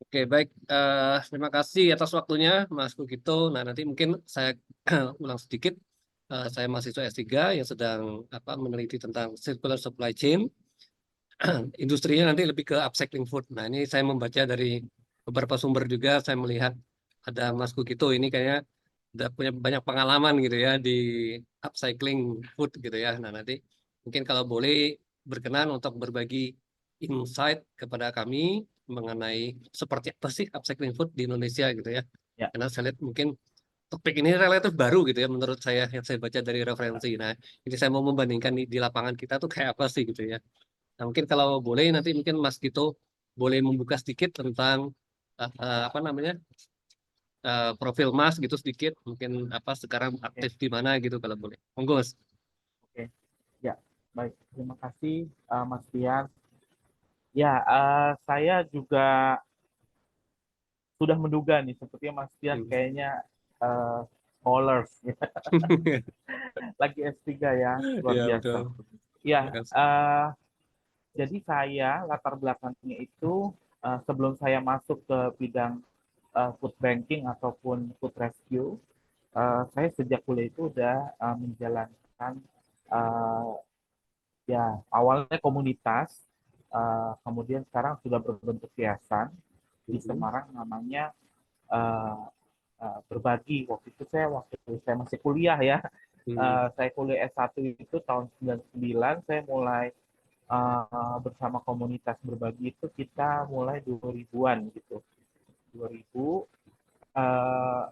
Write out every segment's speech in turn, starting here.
Oke, baik. Terima kasih atas waktunya, Mas Kukito. Nah, nanti mungkin saya ulang sedikit. Saya mahasiswa S3 yang sedang meneliti tentang circular supply chain. Industrinya nanti lebih ke upcycling food. Nah, ini saya membaca dari beberapa sumber juga. Saya melihat ada Mas Kukito ini kayaknya udah punya banyak pengalaman gitu ya di upcycling food gitu ya. Nah, nanti mungkin kalau boleh berkenan untuk berbagi insight kepada kami mengenai seperti apa sih upcycling food di Indonesia gitu ya. Ya, Karena saya lihat mungkin topik ini relatif baru gitu ya menurut saya yang saya baca dari referensi. Nah, ini saya mau membandingkan di lapangan kita tuh kayak apa sih gitu ya. Nah, mungkin kalau boleh nanti mungkin Mas Gito boleh membuka sedikit tentang apa namanya profil Mas gitu sedikit. Mungkin apa sekarang oke, aktif di mana gitu kalau boleh. Monggo Mas. oke. Ya, baik. Terima kasih, Mas Tiar. Ya, saya juga sudah menduga nih, sepertinya Mas Tiar Hmm. kayaknya scholars, lagi S3 ya, luar Ya biasa. betul. Terima Ya, kasih. jadi saya latar belakangnya itu sebelum saya masuk ke bidang food banking ataupun food rescue, saya sejak kuliah itu udah menjalankan uh, ya awalnya komunitas, kemudian sekarang sudah berbentuk yayasan di Mhm. Semarang namanya uh, berbagi. Waktu saya masih kuliah ya, Hmm. saya kuliah S1 itu tahun 99, saya mulai bersama komunitas berbagi itu kita mulai 2000-an gitu. 2000 uh,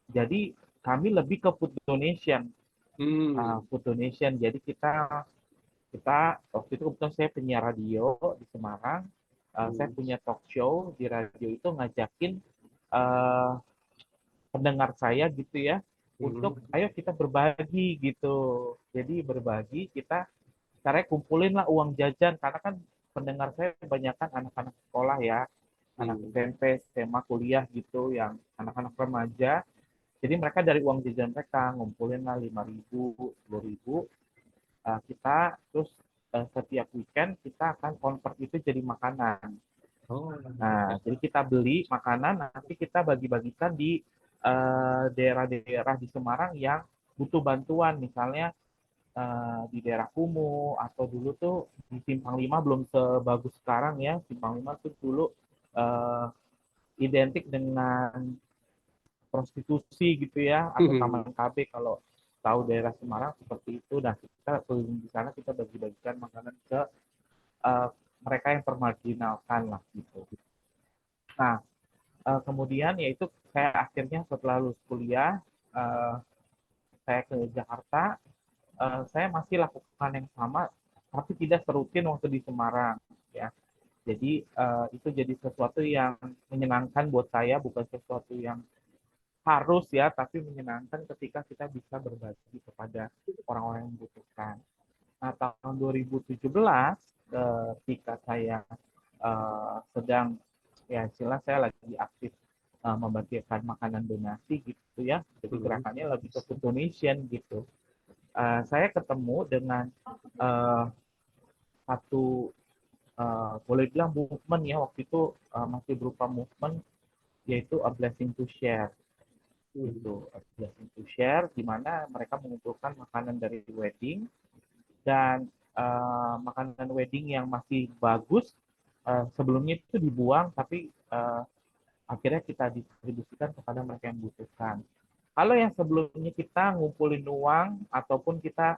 jadi kami lebih ke food donation. Hmm. Food donation. Jadi kita kita waktu itu kebetulan saya penyiar radio di Semarang. Saya Hmm. punya talk show di radio itu ngajakin uh, pendengar saya gitu ya Hmm. untuk ayo kita berbagi gitu. Jadi berbagi kita caranya kumpulin lah uang jajan karena kan pendengar saya kebanyakan anak-anak sekolah ya, anak Hmm. SMP, SMA, kuliah gitu yang anak-anak remaja. Jadi mereka dari uang jajan mereka ngumpulin lah 5.000, 10.000. Kita terus setiap weekend kita akan convert itu jadi makanan. Oh, Nah, oke. jadi kita beli makanan, nanti kita bagi-bagikan di daerah-daerah di Semarang yang butuh bantuan, misalnya di daerah Kumuh atau dulu tuh di Simpang 5 belum sebagus sekarang ya. Simpang 5 tuh dulu uh, identik dengan prostitusi gitu ya, atau Hmm. Taman KB kalau tahu daerah Semarang seperti itu. Nah, kita keliling di sana kita bagi-bagikan makanan ke uh, mereka yang termarginalkan lah gitu. Nah, kemudian yaitu saya akhirnya setelah lulus kuliah, uh, saya ke Jakarta, saya masih lakukan yang sama, tapi tidak serutin waktu di Semarang. Ya, jadi itu jadi sesuatu yang menyenangkan buat saya, bukan sesuatu yang harus ya, tapi menyenangkan ketika kita bisa berbagi kepada orang-orang yang membutuhkan. Nah, tahun 2017, ketika saya sedang ya istilah saya lagi aktif membagikan makanan donasi gitu ya, jadi Hmm. gerakannya lebih ke food donation gitu. Saya ketemu dengan uh, satu boleh bilang movement ya, waktu itu masih berupa movement, yaitu A Blessing to Share. Hmm. Itu A Blessing to Share, di mana mereka mengumpulkan makanan dari wedding, dan makanan wedding yang masih bagus sebelumnya itu dibuang, tapi akhirnya kita distribusikan kepada mereka yang membutuhkan. Kalau yang sebelumnya kita ngumpulin uang ataupun kita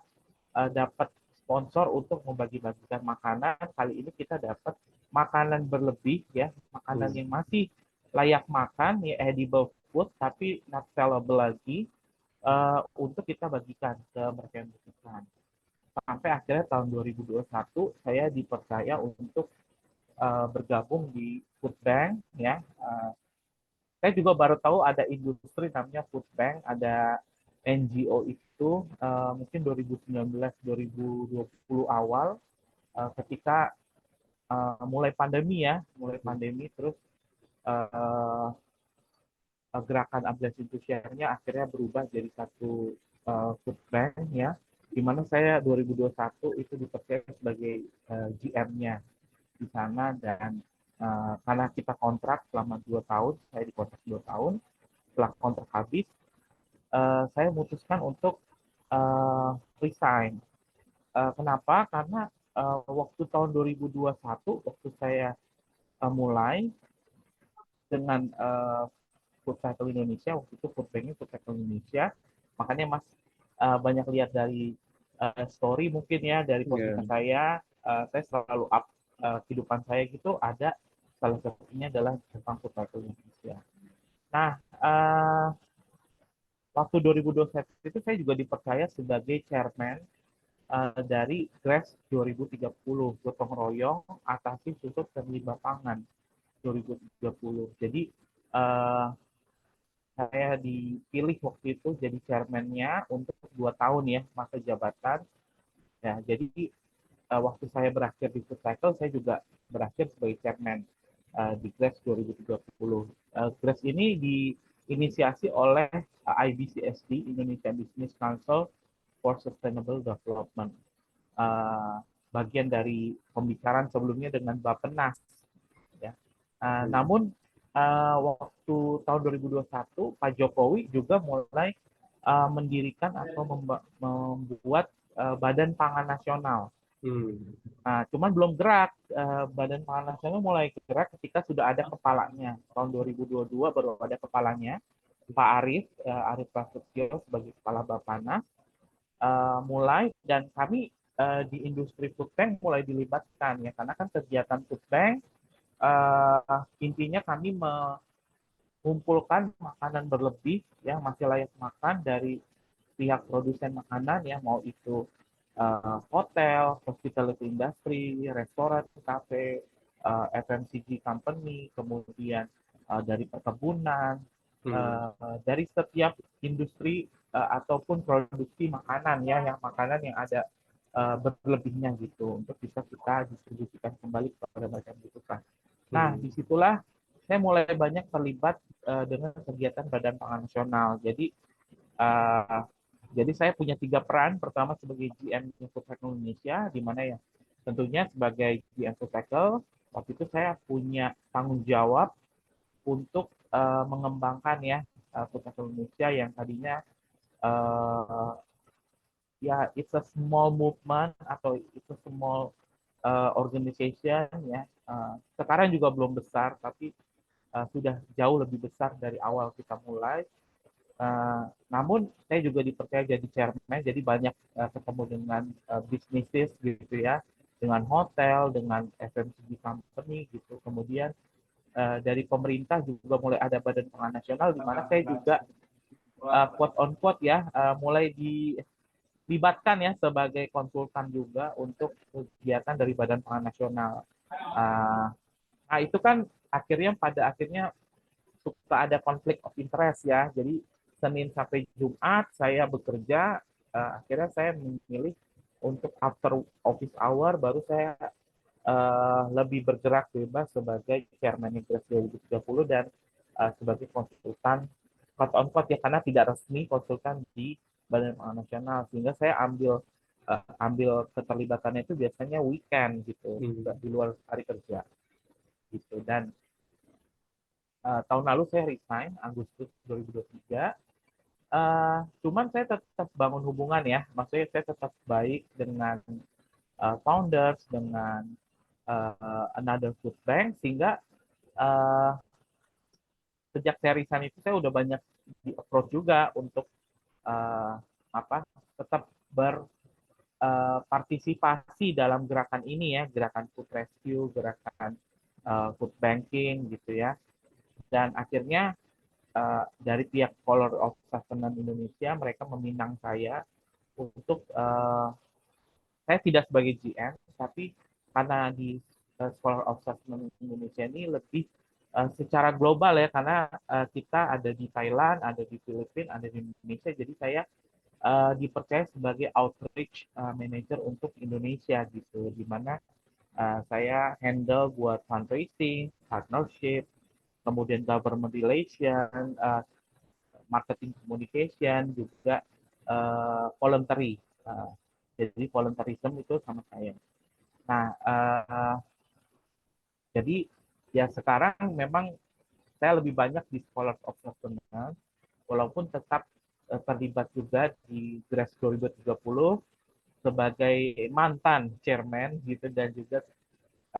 dapat sponsor untuk membagi-bagikan makanan, kali ini kita dapat makanan berlebih ya, makanan Hmm. yang masih layak makan ya, edible food tapi not sellable lagi, untuk kita bagikan ke mereka yang membutuhkan. Sampai akhirnya tahun 2021 saya dipercaya untuk bergabung di Food Bank ya. Saya juga baru tahu ada industri namanya food bank, ada NGO itu mungkin 2019 2020 awal, ketika mulai pandemi ya, mulai Hmm. pandemi terus uh, gerakan Abdas itu share-nya akhirnya berubah jadi satu food bank ya, di mana saya 2021 itu dipercaya sebagai GM-nya di sana, dan Karena kita kontrak selama 2 tahun, saya dikontrak 2 tahun. Setelah kontrak habis, saya memutuskan untuk resign. Kenapa? Karena waktu tahun 2021, waktu saya mulai dengan Food Cycle Indonesia, waktu itu food banknya Food Cycle Indonesia, makanya Mas banyak lihat dari story mungkin ya, dari Ya. postingan saya selalu up kehidupan saya gitu, ada salah satunya adalah tentang Food Cycle Indonesia. Nah, waktu 2021 itu saya juga dipercaya sebagai chairman dari GRAS 2030, gotong royong atasi susut dan limbah pangan 2030. Jadi saya dipilih waktu itu jadi chairman-nya untuk 2 tahun ya masa jabatan. Ya, jadi waktu saya berakhir di Food Cycle, saya juga berakhir sebagai chairman di GRAS 2030. GRAS ini diinisiasi oleh IBCSD, Indonesia Business Council for Sustainable Development. Bagian dari pembicaraan sebelumnya dengan Bappenas. Ya. Namun waktu tahun 2021 Pak Jokowi juga mulai mendirikan atau membuat Badan Pangan Nasional. Nah, cuman belum gerak. Badan Pangan Nasional mulai gerak ketika sudah ada kepalanya. Tahun 2022 baru ada kepalanya, Pak Arief Prasetyo sebagai kepala Bappenas. Mulai dan kami di industri food bank mulai dilibatkan ya, karena kan kegiatan food bank intinya kami mengumpulkan makanan berlebih yang masih layak makan dari pihak produsen makanan ya, mau itu hotel, hospitality industry, restoran, kafe, FMCG company, kemudian dari perkebunan, dari setiap industri ataupun produksi makanan ya, yang makanan yang ada berlebihnya gitu, untuk bisa kita distribusikan kembali kepada mereka yang butuhkan. Nah, disitulah saya mulai banyak terlibat dengan kegiatan Badan Pangan Nasional. Uh, jadi saya punya 3 peran. Pertama sebagai GM Food Cycle Indonesia, di mana ya tentunya sebagai GM Food Cycle, waktu itu saya punya tanggung jawab untuk mengembangkan ya Food Cycle Indonesia yang tadinya uh, ya it's a small movement atau it's a small organization ya. Sekarang juga belum besar, tapi sudah jauh lebih besar dari awal kita mulai. Namun saya juga dipercaya jadi chairman, jadi banyak ketemu dengan bisnis gitu ya, dengan hotel, dengan FMCG company gitu. Kemudian dari pemerintah juga mulai ada Badan Pangan Nasional, di mana saya juga quote on quote ya mulai dilibatkan ya sebagai konsultan juga untuk kegiatan dari Badan Pangan Nasional. Nah itu kan pada akhirnya suka ada konflik of interest ya. Jadi Senin sampai Jumat saya bekerja, akhirnya saya memilih untuk after office hour baru saya lebih bergerak bebas sebagai chairman Inggris 2030 dan sebagai konsultan quote on quote ya, karena tidak resmi konsultan di Badan Pangan Nasional, sehingga saya ambil keterlibatannya itu biasanya weekend gitu, di luar hari kerja gitu. Dan tahun lalu saya resign Agustus 2023. Cuman saya tetap bangun hubungan ya, maksudnya saya tetap baik dengan founders, dengan another food bank, sehingga uh, sejak saya resign itu saya udah banyak di approach juga untuk uh, apa tetap berpartisipasi dalam gerakan ini ya, gerakan food rescue, gerakan food banking gitu ya. Dan akhirnya dari pihak Scholar of Sustainment Indonesia, mereka meminang saya untuk saya tidak sebagai GM, tapi karena di Scholar of Sustainment Indonesia ini lebih secara global ya, karena kita ada di Thailand, ada di Filipina, ada di Indonesia, jadi saya dipercaya sebagai outreach manager untuk Indonesia gitu, di mana saya handle buat fundraising, partnership, kemudian government relation, marketing communication, juga voluntary. Jadi volunteerism itu sama saya. Nah, jadi Ya sekarang memang saya lebih banyak di Scholars of Sustenance, walaupun tetap terlibat juga di GRAS 2030 sebagai mantan chairman gitu, dan juga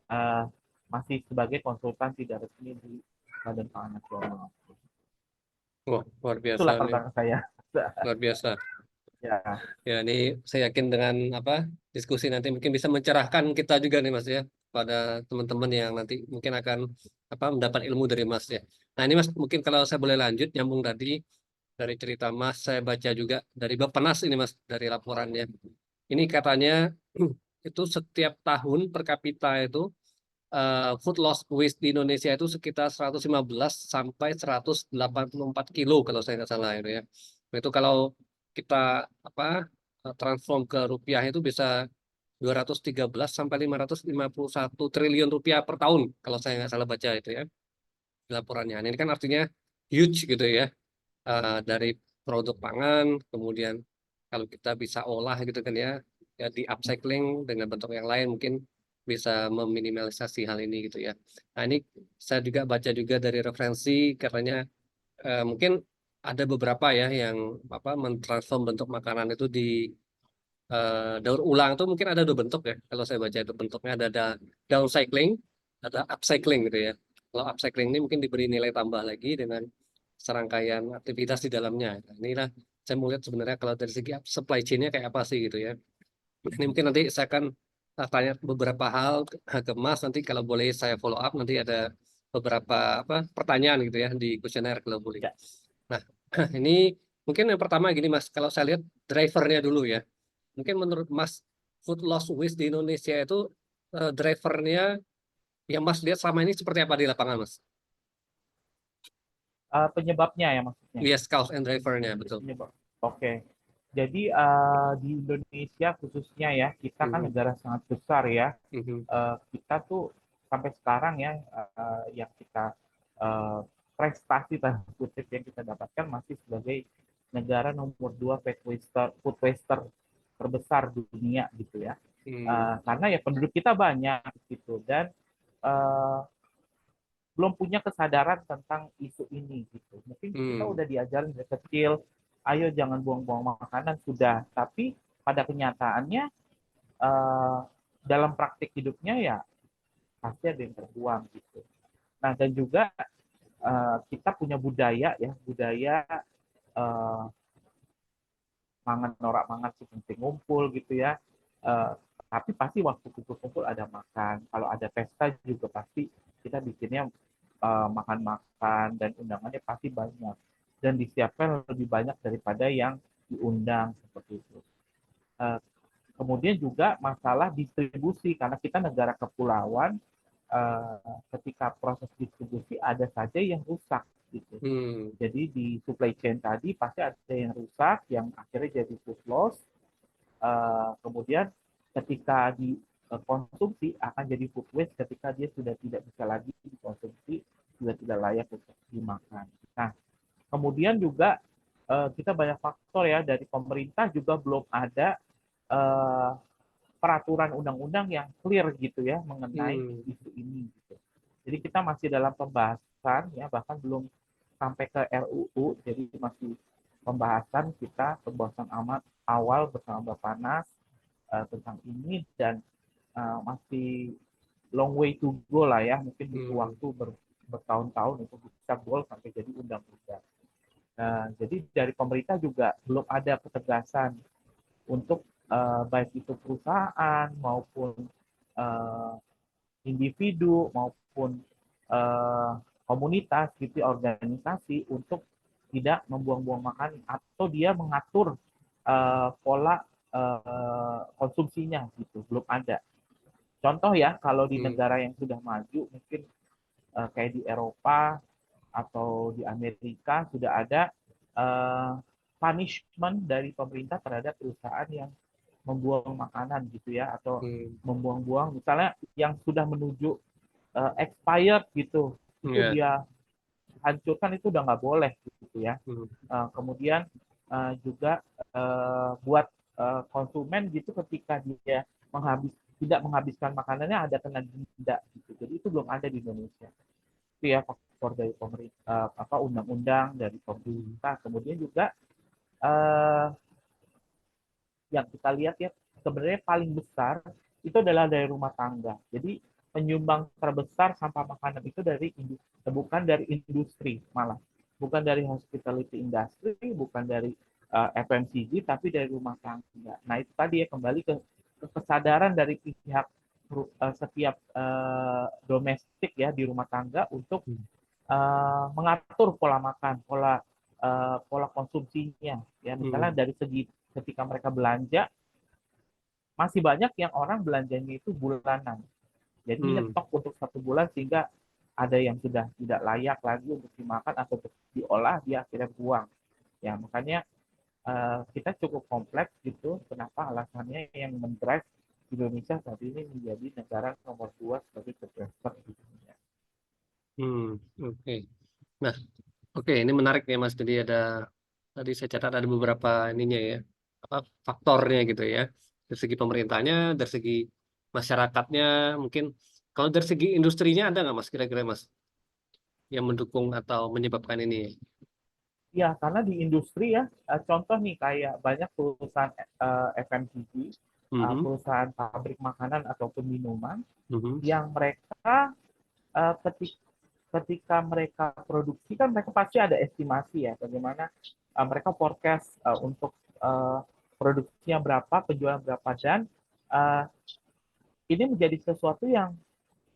uh, masih sebagai konsultan tidak resmi di Badan Pangan Nasional. Wah, luar biasa Itulah nih, pertanyaan saya. luar biasa. Ya, Ya, ini saya yakin dengan apa diskusi nanti mungkin bisa mencerahkan kita juga nih Mas ya, pada teman-teman yang nanti mungkin akan apa mendapat ilmu dari Mas ya. Nah ini Mas, mungkin kalau saya boleh lanjut nyambung tadi dari cerita Mas, saya baca juga dari Bappenas ini Mas, dari laporannya. Ini katanya itu setiap tahun per kapita itu food loss waste di Indonesia itu sekitar 115 sampai 184 kilo kalau saya nggak salah itu ya. Nah, itu kalau kita apa transform ke rupiah itu bisa 213 sampai 551 triliun rupiah per tahun kalau saya nggak salah baca itu ya di laporannya. Nah, ini kan artinya huge gitu ya. Dari produk pangan, kemudian kalau kita bisa olah gitu kan ya, ya di upcycling dengan bentuk yang lain mungkin bisa meminimalisasi hal ini gitu ya. Nah ini saya juga baca juga dari referensi katanya mungkin ada beberapa ya yang apa mentransform bentuk makanan itu di daur ulang tuh mungkin ada dua bentuk ya. Kalau saya baca itu bentuknya ada downcycling, ada upcycling gitu ya. Kalau upcycling ini mungkin diberi nilai tambah lagi dengan serangkaian aktivitas di dalamnya. Nah, inilah saya mau lihat sebenarnya kalau dari segi supply chain-nya kayak apa sih gitu ya. Ini mungkin nanti saya akan tanya beberapa hal ke Mas. Nanti kalau boleh saya follow up nanti ada beberapa apa pertanyaan gitu ya di kuesioner kalau boleh. ya. Nah, ini mungkin yang pertama gini Mas, kalau saya lihat drivernya dulu ya. Mungkin menurut Mas, food loss waste di Indonesia itu drivernya yang Mas lihat selama ini seperti apa di lapangan, Mas? Penyebabnya ya maksudnya. Yes, cause and drivernya, betul. Penyebab. Oke. Jadi di Indonesia khususnya ya, kita kan Mhm, negara sangat besar ya. mhm, Kita tuh sampai sekarang ya, yang kita uh, prestasi tanda kutip yang kita dapatkan masih sebagai negara nomor 2 food waster terbesar di dunia gitu ya. mhm, Karena ya penduduk kita banyak gitu, dan uh, belum punya kesadaran tentang isu ini gitu. Mungkin kita mhm, udah diajarin dari kecil, ayo jangan buang-buang makanan sudah, tapi pada kenyataannya uh, dalam praktik hidupnya ya pasti ada yang terbuang gitu. Nah, dan juga kita punya budaya ya, budaya uh, mangan norak mangan sih penting ngumpul gitu ya. Uh, tapi pasti waktu kumpul-kumpul ada makan. Kalau ada pesta juga pasti kita bikinnya makan-makan, dan undangannya pasti banyak. Dan disiapkan lebih banyak daripada yang diundang seperti itu. Uh, Kemudian juga masalah distribusi, karena kita negara kepulauan, ketika proses distribusi ada saja yang rusak gitu. mhm, Jadi di supply chain tadi pasti ada yang rusak, yang akhirnya jadi food loss. Kemudian ketika dikonsumsi akan jadi food waste ketika dia sudah tidak bisa lagi dikonsumsi, sudah tidak layak untuk dimakan. Nah, kemudian juga kita banyak faktor ya, dari pemerintah juga belum ada eh, peraturan undang-undang yang clear gitu ya mengenai mhm, isu ini gitu. Jadi kita masih dalam pembahasan ya, bahkan belum sampai ke RUU, jadi masih pembahasan amat awal bersama Bappenas tentang ini, dan masih long way to go lah ya, mungkin butuh mhm, waktu bertahun-tahun untuk bisa goal sampai jadi undang-undang. Jadi dari pemerintah juga belum ada ketegasan untuk baik itu perusahaan maupun uh, individu maupun uh, komunitas gitu, organisasi, untuk tidak membuang-buang makanan atau dia mengatur pola konsumsinya gitu, belum ada. Contoh ya, kalau di mhm, negara yang sudah maju mungkin kayak di Eropa atau di Amerika sudah ada uh, punishment dari pemerintah terhadap perusahaan yang membuang makanan gitu ya, atau mhm. membuang-buang misalnya yang sudah menuju expired gitu, itu Ya, dia hancurkan, itu udah nggak boleh gitu ya. mhm, Kemudian juga buat konsumen gitu, ketika dia menghabis tidak menghabiskan makanannya ada kena denda gitu. Jadi itu belum ada di Indonesia. Itu ya faktor dari pemerintah, undang-undang dari pemerintah. Kemudian juga eh, yang kita lihat ya sebenarnya paling besar itu adalah dari rumah tangga. Jadi penyumbang terbesar sampah makanan itu bukan dari industri malah, bukan dari hospitality industry, bukan dari FMCG, tapi dari rumah tangga. Nah itu tadi ya kembali ke kesadaran dari pihak setiap domestik ya di rumah tangga untuk mengatur pola makan, pola konsumsinya. Ya misalnya dari segi ketika mereka belanja masih banyak yang orang belanjanya itu bulanan. Jadi nyetok untuk 1 bulan sehingga ada yang sudah tidak layak lagi untuk dimakan atau untuk diolah dia akhirnya buang. Ya makanya kita cukup kompleks gitu. Kenapa alasannya yang mendrive Indonesia saat ini menjadi negara nomor 2 sebagai produser di dunia. Oke. Nah, oke, ini menarik ya Mas. Jadi tadi saya catat ada beberapa ininya ya, apa faktornya gitu ya. Dari segi pemerintahnya, dari segi masyarakatnya, mungkin kalau dari segi industrinya ada nggak Mas kira-kira Mas yang mendukung atau menyebabkan ini? Ya, karena di industri ya, contoh nih kayak banyak perusahaan FMCG, Mhm, perusahaan pabrik makanan ataupun minuman, mhm, yang mereka ketika mereka produksi kan mereka pasti ada estimasi ya, bagaimana mereka forecast untuk produksinya berapa, penjualan berapa, dan uh, ini menjadi sesuatu yang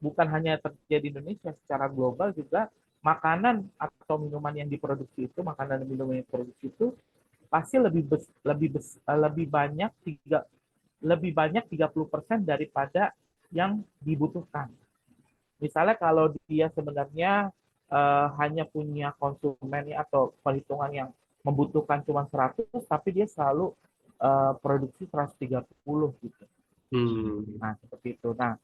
bukan hanya terjadi di Indonesia, secara global juga makanan atau minuman yang diproduksi itu, makanan dan minuman yang diproduksi itu pasti lebih banyak 30% daripada yang dibutuhkan. Misalnya kalau dia sebenarnya hanya punya konsumen atau perhitungan yang membutuhkan cuma 100, tapi dia selalu produksi 130 gitu. hmm, Nah, seperti itu. Nah,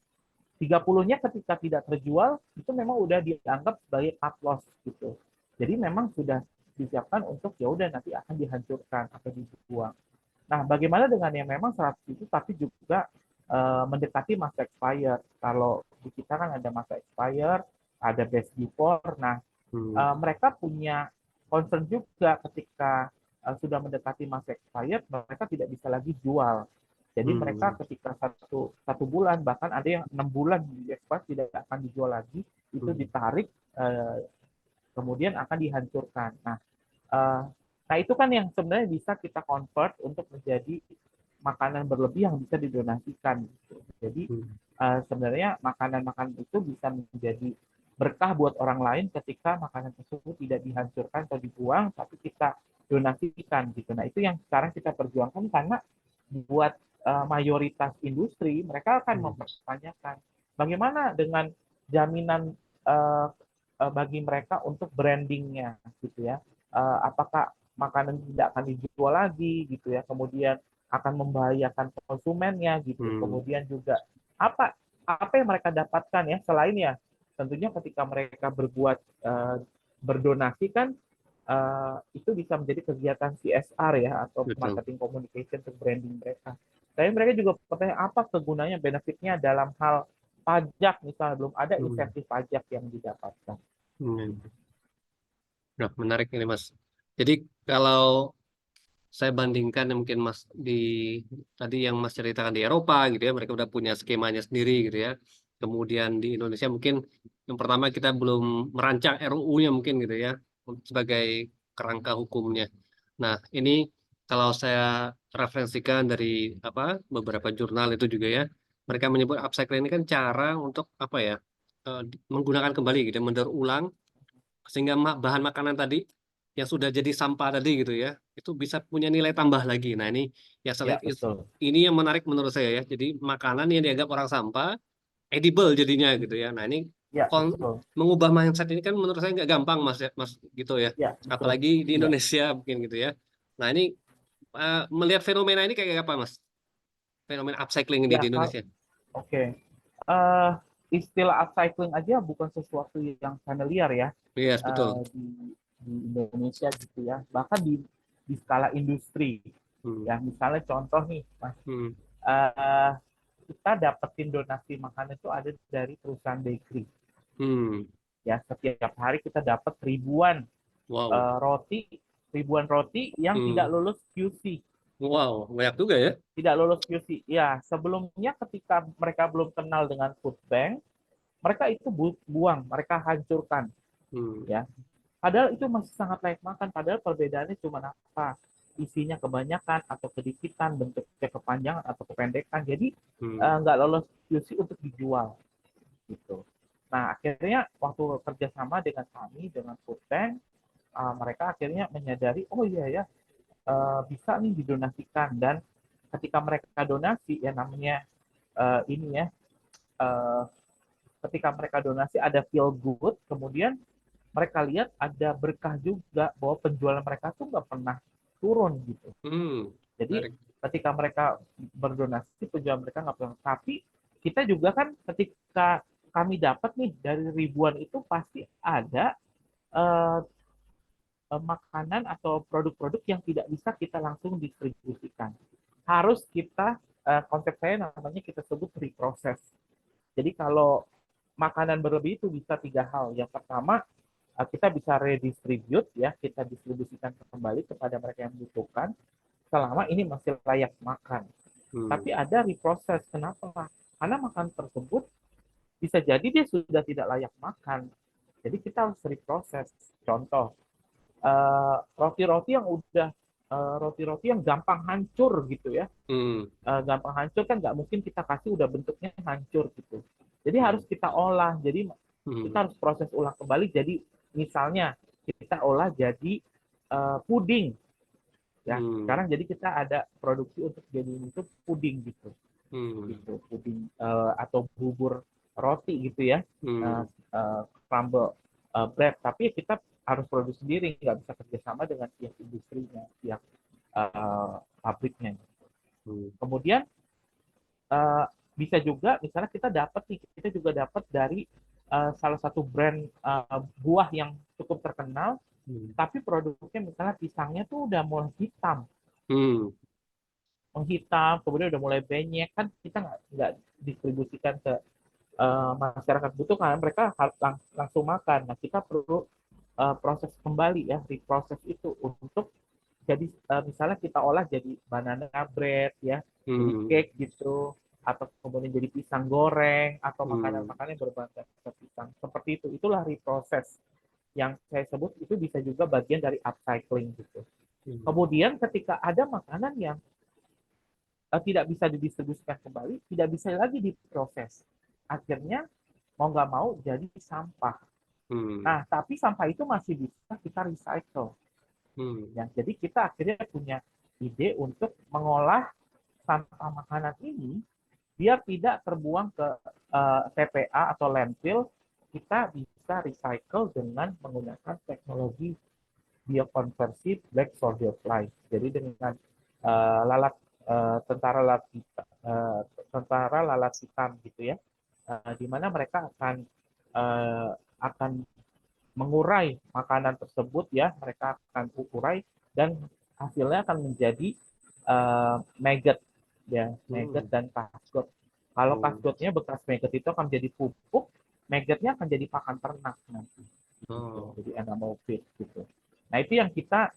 30-nya ketika tidak terjual itu memang udah dianggap sebagai cut loss gitu. Jadi memang sudah disiapkan untuk ya udah nanti akan dihancurkan atau dibuang. Nah, bagaimana dengan yang memang 100 itu tapi juga mendekati masa expired. Kalau di kita kan ada masa expired, ada best before. Nah, hmm, mereka punya concern juga ketika sudah mendekati masa expired, mereka tidak bisa lagi jual. Jadi mereka hmm, ketika satu bulan, bahkan ada yang 6 bulan di expired tidak akan dijual lagi, itu hmm, ditarik, kemudian akan dihancurkan. Eh, nah itu kan yang sebenarnya bisa kita convert untuk menjadi makanan berlebih yang bisa didonasikan. Gitu. Jadi hmm, sebenarnya makanan-makanan itu bisa menjadi berkah buat orang lain ketika makanan tersebut tidak dihancurkan atau dibuang, tapi kita donasikan gitu. Nah itu yang sekarang kita perjuangkan karena buat mayoritas industri mereka akan hmm, mempertanyakan bagaimana dengan jaminan uh, bagi mereka untuk brandingnya gitu ya. Apakah makanan tidak akan dijual lagi gitu ya, kemudian akan membahayakan konsumennya gitu, hmm, kemudian juga apa apa yang mereka dapatkan ya selain ya tentunya ketika mereka berdonasi kan itu bisa menjadi kegiatan CSR ya atau betul. marketing communication untuk branding mereka. Tapi mereka juga bertanya apa kegunanya benefitnya dalam hal pajak misalnya belum ada Hmm, insentif pajak yang didapatkan. hmm. Nah, menarik ini Mas. Jadi kalau saya bandingkan ya mungkin Mas tadi yang Mas ceritakan di Eropa gitu ya, mereka udah punya skemanya sendiri gitu ya. Kemudian di Indonesia mungkin yang pertama kita belum merancang RUU-nya mungkin gitu ya sebagai kerangka hukumnya. Nah, ini kalau saya referensikan dari apa beberapa jurnal itu juga ya, mereka menyebut upcycling ini kan cara untuk apa ya menggunakan kembali gitu, mendaur ulang sehingga bahan makanan tadi yang sudah jadi sampah tadi gitu ya itu bisa punya nilai tambah lagi. Nah ini ya Ya, selain betul. ini yang menarik menurut saya ya. Jadi makanan yang dianggap orang sampah edible jadinya gitu ya. Nah ini Ya, betul. mengubah mindset ini kan menurut saya nggak gampang mas ya mas gitu ya. Ya, betul. Apalagi di Ya. Indonesia mungkin gitu ya. Nah ini melihat fenomena ini kayak apa mas? Fenomena upcycling ini Ya, di Indonesia. oke. Okay. Uh, istilah upcycling aja bukan sesuatu yang familiar ya Yes betul. di Indonesia gitu ya. Bahkan di skala industri. Hmm. Ya, misalnya contoh nih, Mas. Hmm. Uh, kita dapetin donasi makanan itu ada dari perusahaan bakery. Ya, setiap hari kita dapat Wow, ribuan roti yang tidak lulus QC. wow, banyak juga ya. Tidak lulus QC. Ya, sebelumnya ketika mereka belum kenal dengan food bank, mereka itu buang, mereka hancurkan. Ya, padahal itu masih sangat layak makan. Padahal perbedaannya cuma apa? Isinya kebanyakan atau kedikitan, bentuknya kepanjangan atau kependekan. Jadi nggak lolos QC untuk dijual. Gitu. Nah, akhirnya waktu kerjasama dengan kami, dengan food bank, mereka akhirnya menyadari, oh iya ya, bisa nih didonasikan. Dan ketika mereka donasi, ya namanya ini ya, ketika mereka donasi ada feel good, kemudian mereka lihat ada berkah juga bahwa penjualan mereka tuh nggak pernah turun gitu. Jadi Menarik. ketika mereka berdonasi, penjualan mereka nggak pernah. Tapi kita juga kan ketika kami dapat nih dari ribuan itu pasti ada eh, makanan atau produk-produk yang tidak bisa kita langsung distribusikan. Harus kita, konsep saya namanya kita sebut reproses. Jadi kalau makanan berlebih itu bisa 3 hal. Yang pertama, kita bisa redistribute, ya, kita distribusikan kembali kepada mereka yang membutuhkan selama ini masih layak makan. Tapi ada reproses. Kenapa? Karena makanan tersebut bisa jadi dia sudah tidak layak makan. Jadi kita harus reproses. Contoh, roti-roti yang udah roti-roti yang gampang hancur gitu ya. Gampang hancur kan nggak mungkin kita kasih udah bentuknya hancur gitu. Jadi harus kita olah. Jadi kita harus proses ulang kembali. Jadi misalnya kita olah jadi puding. Ya, sekarang jadi kita ada produksi untuk jadi itu puding gitu. Gitu, puding atau bubur roti gitu ya. Crumble bread. Tapi kita harus produksi sendiri, nggak bisa kerjasama dengan pihak industrinya, pihak pabriknya. Kemudian bisa juga misalnya kita juga dapat dari salah satu brand buah yang cukup terkenal, tapi produknya misalnya pisangnya tuh udah mulai hitam, menghitam, kemudian udah mulai benyek, kan kita nggak distribusikan ke masyarakat butuh karena mereka harus langsung makan. Nah, kita perlu proses kembali ya, reproses itu untuk jadi misalnya kita olah jadi banana bread ya, jadi cake gitu, atau kemudian jadi pisang goreng atau makanan-makanan yang berbahan dasar pisang. Seperti itu. Itulah reproses yang saya sebut itu bisa juga bagian dari upcycling gitu. Kemudian ketika ada makanan yang tidak bisa didistribusikan kembali, tidak bisa lagi diproses. Akhirnya mau nggak mau jadi sampah. Nah, tapi sampah itu masih bisa kita recycle. Ya, jadi kita akhirnya punya ide untuk mengolah sampah makanan ini biar tidak terbuang ke TPA atau landfill. Kita bisa recycle dengan menggunakan teknologi biokonversi black soldier fly. Jadi dengan lalat tentara lalat hitam gitu ya, di mana mereka akan mengurai makanan tersebut ya, mereka akan urai dan hasilnya akan menjadi maggot ya, maggot dan kasgot. Kalau kasgotnya bekas maggot itu akan menjadi pupuk, maggotnya akan jadi pakan ternak nanti. Gitu. Jadi animal feed gitu. Nah, itu yang kita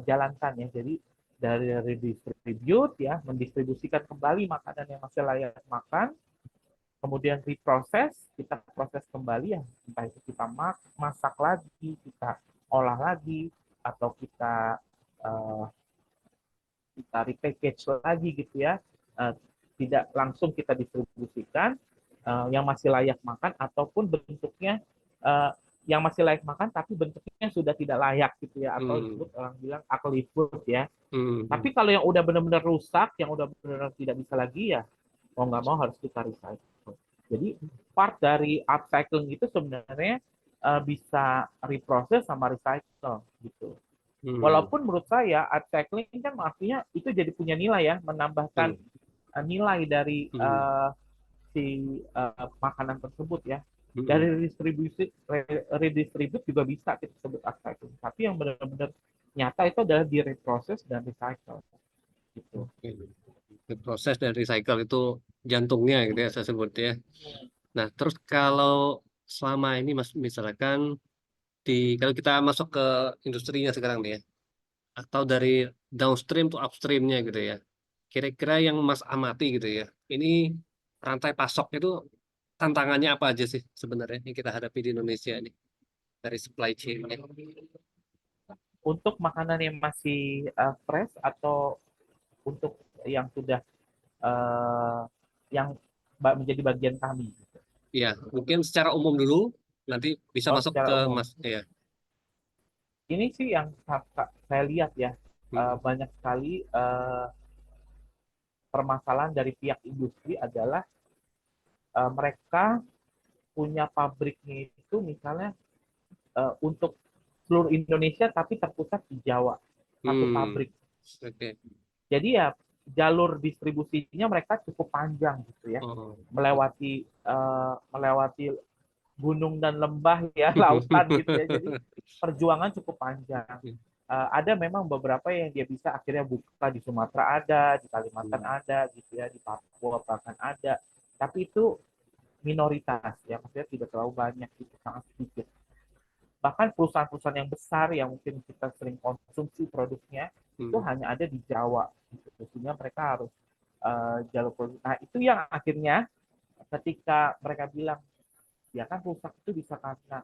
jalankan ya. Jadi dari redistribute ya, mendistribusikan kembali makanan yang masih layak makan, kemudian diproses, kita proses kembali ya, entah itu kita masak lagi, kita olah lagi, atau kita repackage lagi gitu ya, tidak langsung kita distribusikan yang masih layak makan ataupun bentuknya yang masih layak makan tapi bentuknya sudah tidak layak gitu ya, atau disebut orang bilang ugly food ya. Tapi kalau yang udah benar-benar rusak, yang udah benar-benar tidak bisa lagi ya, mau nggak mau harus kita recycle. Jadi part dari upcycling itu sebenarnya bisa reproses sama recycle gitu. Walaupun menurut saya upcycling kan artinya itu jadi punya nilai ya, menambahkan nilai dari si makanan tersebut ya. Dari redistribute juga bisa kita sebut upcycling. Tapi yang benar-benar nyata itu adalah di reproses dan recycle. Gitu. Proses dan recycle itu jantungnya gitu ya saya sebut ya. Nah, terus kalau selama ini Mas misalkan kalau kita masuk ke industrinya sekarang nih ya, atau dari downstream to upstreamnya gitu ya. Kira-kira yang Mas amati gitu ya. Ini rantai pasok itu tantangannya apa aja sih sebenarnya yang kita hadapi di Indonesia ini dari supply chain-nya? Untuk makanan yang masih fresh atau untuk yang sudah eh, yang menjadi bagian kami gitu. Ya, mungkin secara umum dulu, nanti bisa Oh, masuk ke secara umum. Mas. Ya. Ini sih yang saya lihat ya, Hmm. banyak sekali permasalahan dari pihak industri adalah mereka punya pabriknya itu misalnya untuk seluruh Indonesia tapi terpusat di Jawa, satu Hmm. pabrik. Oke. Jadi ya jalur distribusinya mereka cukup panjang gitu ya, Oh. melewati gunung dan lembah ya, lautan gitu ya. Jadi perjuangan cukup panjang. Ada memang beberapa yang dia bisa akhirnya buka di Sumatera ada, di Kalimantan Hmm. ada gitu ya, di Papua bahkan ada. Tapi itu minoritas ya, maksudnya tidak terlalu banyak, itu sangat sedikit. Bahkan perusahaan-perusahaan yang besar yang mungkin kita sering konsumsi produknya itu Hmm. hanya ada di Jawa gitu. Sehingga mereka harus jalur produk. Nah, itu yang akhirnya ketika mereka bilang ya kan rusak itu bisa karena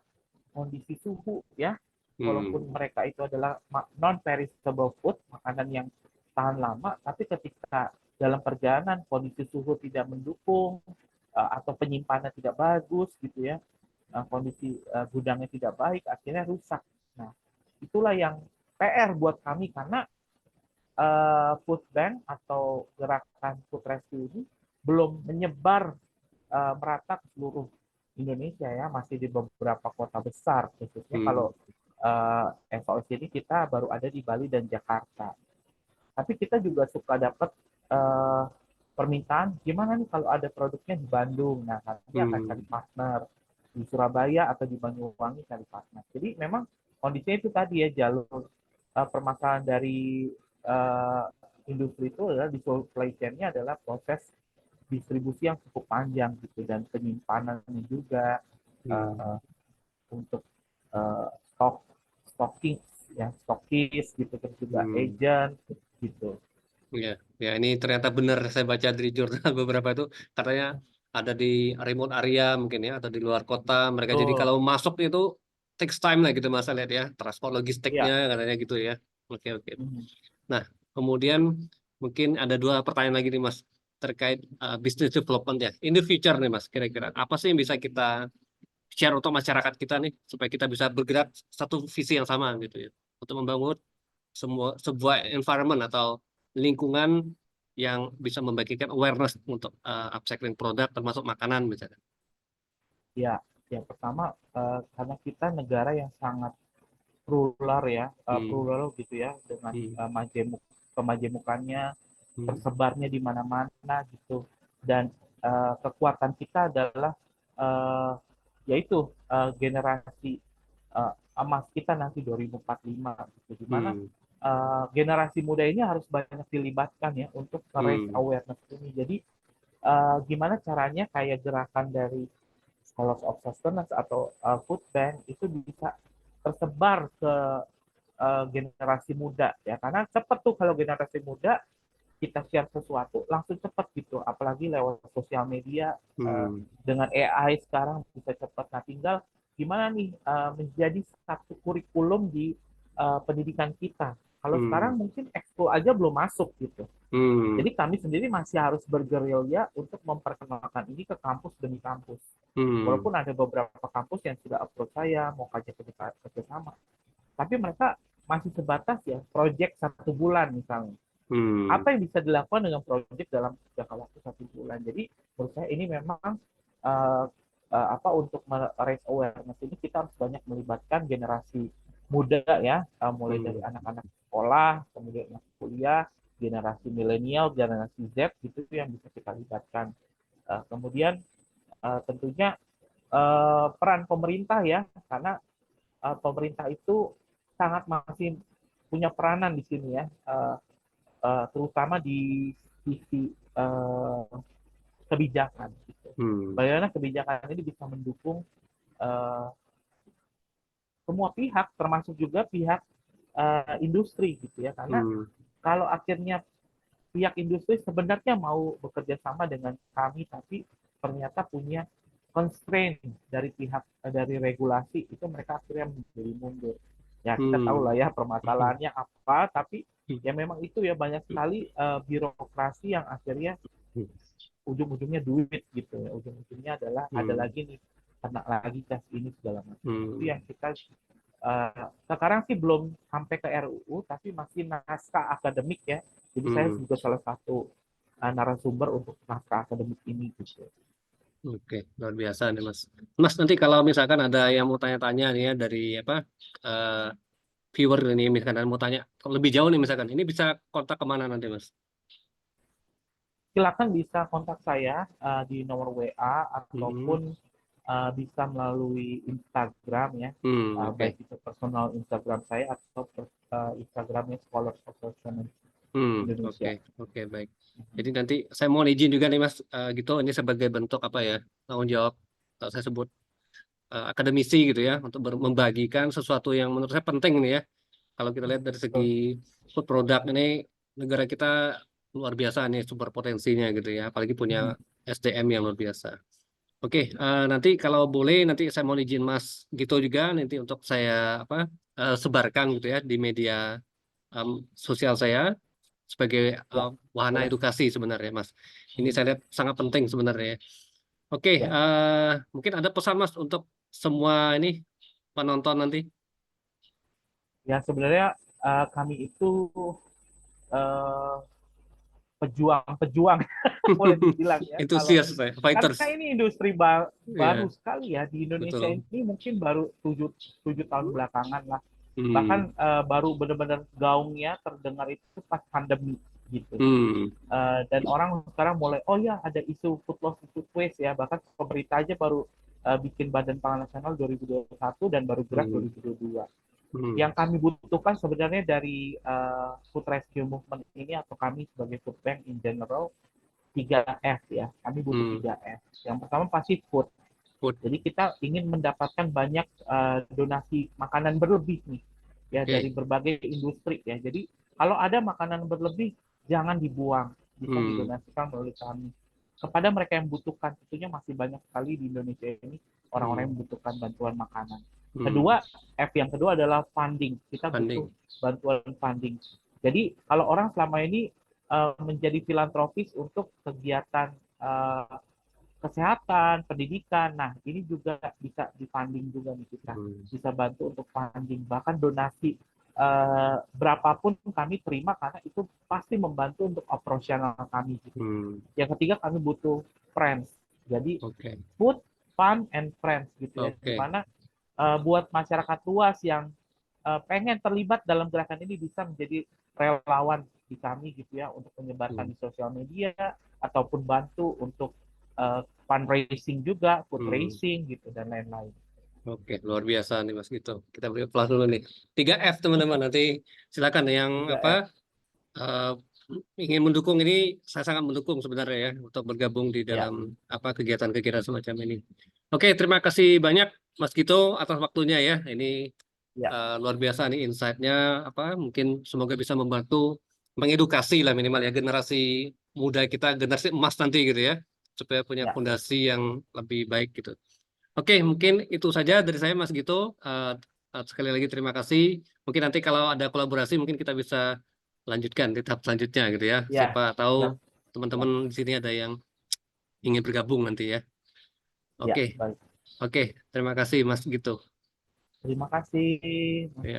kondisi suhu ya, walaupun Hmm. mereka itu adalah non perishable food, makanan yang tahan lama, tapi ketika dalam perjalanan kondisi suhu tidak mendukung atau penyimpanan tidak bagus gitu ya, kondisi gudangnya tidak baik, akhirnya rusak. Nah, itulah yang PR buat kami karena food bank atau gerakan food rescue ini belum menyebar merata ke seluruh Indonesia ya, masih di beberapa kota besar khususnya. Hmm. Kalau SOS ini kita baru ada di Bali dan Jakarta. Tapi kita juga suka dapat uh, permintaan gimana nih kalau ada produknya di Bandung. Nah, nanti akan cari Hmm. partner di Surabaya atau di Banyuwangi cari partner. Jadi memang kondisinya itu tadi ya, jalur permasalahan dari uh, industri itu adalah di supply chain-nya adalah proses distribusi yang cukup panjang gitu dan penyimpanannya juga Hmm. uh, untuk stok stocking ya, stokis gitu, terus juga Hmm. agent gitu. Ya, ya ini ternyata benar saya baca dari jurnal beberapa itu katanya ada di remote area mungkin ya atau di luar kota mereka jadi Betul. kalau masuk itu takes time lah gitu Mas saya lihat ya transport logistiknya Ya. katanya gitu ya. Oke oke. Mhm. Nah kemudian mungkin ada dua pertanyaan lagi nih Mas terkait business development ya. In the future nih Mas kira-kira apa sih yang bisa kita share untuk masyarakat kita nih supaya kita bisa bergerak satu visi yang sama gitu ya untuk membangun sebuah environment atau lingkungan yang bisa membagikan awareness untuk upcycling produk termasuk makanan misalnya. Ya, yang pertama karena kita negara yang sangat plural ya, Hmm. plural gitu ya, dengan Hmm. kemajemukannya Hmm. tersebarnya di mana-mana gitu. Dan kekuatan kita adalah uh, yaitu generasi emas kita nanti 2045 gitu, di mana Hmm. generasi muda ini harus banyak dilibatkan ya untuk raise Hmm. awareness ini. Jadi gimana caranya kayak gerakan dari Scholars of Sustenance atau Food Bank itu bisa tersebar ke generasi muda ya, karena cepat tuh kalau generasi muda kita share sesuatu langsung cepat gitu, apalagi lewat sosial media Hmm. dengan AI sekarang bisa cepat. Nah, tinggal gimana nih menjadi satu kurikulum di pendidikan kita. Kalau Hmm. sekarang mungkin ekskul aja belum masuk gitu. Hmm. Jadi kami sendiri masih harus bergerilya untuk memperkenalkan ini ke kampus demi kampus. Hmm. Walaupun ada beberapa kampus yang sudah approach saya mau kaji kerjasama, tapi mereka masih sebatas ya proyek 1 bulan misalnya. Hmm. Apa yang bisa dilakukan dengan proyek dalam jangka waktu 1 bulan? Jadi menurut saya ini memang uh, untuk raise awareness ini kita harus banyak melibatkan generasi muda ya, mulai dari Hmm. anak-anak sekolah, kemudian anak kuliah, generasi milenial, generasi Z gitu yang bisa kita libatkan. Kemudian tentunya peran pemerintah ya, karena pemerintah itu sangat masih punya peranan di sini ya, terutama di sisi kebijakan. Gitu. Hmm. Bagaimana kebijakan ini bisa mendukung eh, semua pihak, termasuk juga pihak industri gitu ya. Karena Hmm. kalau akhirnya pihak industri sebenarnya mau bekerja sama dengan kami, tapi ternyata punya constraint dari pihak dari regulasi, itu mereka akhirnya menjadi mundur. Ya kita tahu lah Hmm. ya Hmm. permasalahannya apa, tapi ya memang itu ya banyak sekali birokrasi yang akhirnya ujung-ujungnya duit gitu ya, ujung-ujungnya adalah ada Hmm. lagi nih kena lagi tes ini segala macam. Itu Hmm. yang kita sekarang sih belum sampai ke RUU, tapi masih naskah akademik ya. Jadi saya Hmm. juga salah satu narasumber untuk naskah akademik ini gitu. Oke, luar biasa nih Mas. Mas, nanti kalau misalkan ada yang mau tanya-tanya nih ya dari apa eh, viewer ini, misalkan mau tanya lebih jauh nih misalkan, ini bisa kontak kemana nanti Mas? Silakan bisa kontak saya di nomor WA Hmm. ataupun bisa melalui Instagram ya, Hmm. baik Oke. itu personal Instagram saya atau Instagramnya Scholars Association Hmm. Oke. Indonesia. Oke, baik. Jadi nanti saya mau izin juga nih Mas, gitu. Ini sebagai bentuk apa ya, tanggung jawab, kalau saya sebut akademisi gitu ya, untuk membagikan sesuatu yang menurut saya penting nih ya. Kalau kita lihat dari segi Betul. food product ini, negara kita luar biasa nih sumber potensinya gitu ya, apalagi punya Mhm. SDM yang luar biasa. Oke, nanti kalau boleh nanti saya mau izin Mas gitu juga nanti untuk saya apa sebarkan gitu ya di media sosial saya sebagai Ya, wahana boleh. edukasi sebenarnya Mas. Ini Mhm. saya lihat sangat penting sebenarnya. Oke, Ya, mungkin ada pesan Mas untuk semua ini penonton nanti. ya sebenarnya kami itu eh, pejuang-pejuang boleh dibilang ya, kalau Entusias saya, karena fighters. ini industri baru Ya, sekali ya di Indonesia, betul. ini mungkin baru tujuh tahun belakangan lah, bahkan Hmm. baru benar-benar gaungnya terdengar itu pas pandemi gitu. Hmm. Dan orang sekarang mulai, oh ya ada isu food loss, food waste ya, bahkan pemerintah aja baru bikin Badan Pangan Nasional 2021 dan baru gerak Hmm. 2022. Hmm. Yang kami butuhkan sebenarnya dari food rescue movement ini, atau kami sebagai food bank in general, 3F ya. Kami butuh Hmm. 3F. Yang pertama pasti food. Good. Jadi kita ingin mendapatkan banyak donasi makanan berlebih nih ya dari Oke. berbagai industri ya. Jadi kalau ada makanan berlebih jangan dibuang, bisa Hmm. didonasikan melalui kami kepada mereka yang membutuhkan. Tentunya masih banyak sekali di Indonesia ini orang-orang yang Hmm. membutuhkan bantuan makanan. Hmm. Kedua, F yang kedua adalah funding. Kita butuh Funding. bantuan funding. Jadi kalau orang selama ini menjadi filantropis untuk kegiatan kesehatan, pendidikan. Nah, ini juga bisa difunding juga nih kita. Hmm. Bisa bantu untuk funding, bahkan donasi berapapun kami terima karena itu pasti membantu untuk operasional kami gitu. Hmm. Yang ketiga kami butuh friends. Jadi Oke. food, fun, and friends gitu ya. Oke. Dimana buat masyarakat luas yang pengen terlibat dalam gerakan ini bisa menjadi relawan di kami gitu ya, untuk menyebarkan Hmm. di sosial media ataupun bantu untuk fundraising juga, food Hmm. racing gitu dan lain-lain. Oke, luar biasa nih Mas gitu. Kita beri aplaus dulu nih. 3F teman-teman, nanti silakan yang apa 3F. eh, ingin mendukung ini, saya sangat mendukung sebenarnya ya untuk bergabung di Ya, dalam apa kegiatan-kegiatan semacam ini. Oke, terima kasih banyak Mas Gito atas waktunya ya. Ini ya, luar biasa nih insight-nya, apa mungkin semoga bisa membantu mengedukasi lah minimal ya generasi muda kita, generasi emas nanti gitu ya, supaya punya ya, fondasi yang lebih baik gitu. Oke, mungkin itu saja dari saya Mas Gito. Eh, sekali lagi terima kasih. Mungkin nanti kalau ada kolaborasi mungkin kita bisa lanjutkan di tahap selanjutnya gitu ya. ya, Siapa tahu siap, teman-teman siap. di sini ada yang ingin bergabung nanti ya. Ya, Oke, baik. oke. Terima kasih Mas Gito. Terima kasih. Ya.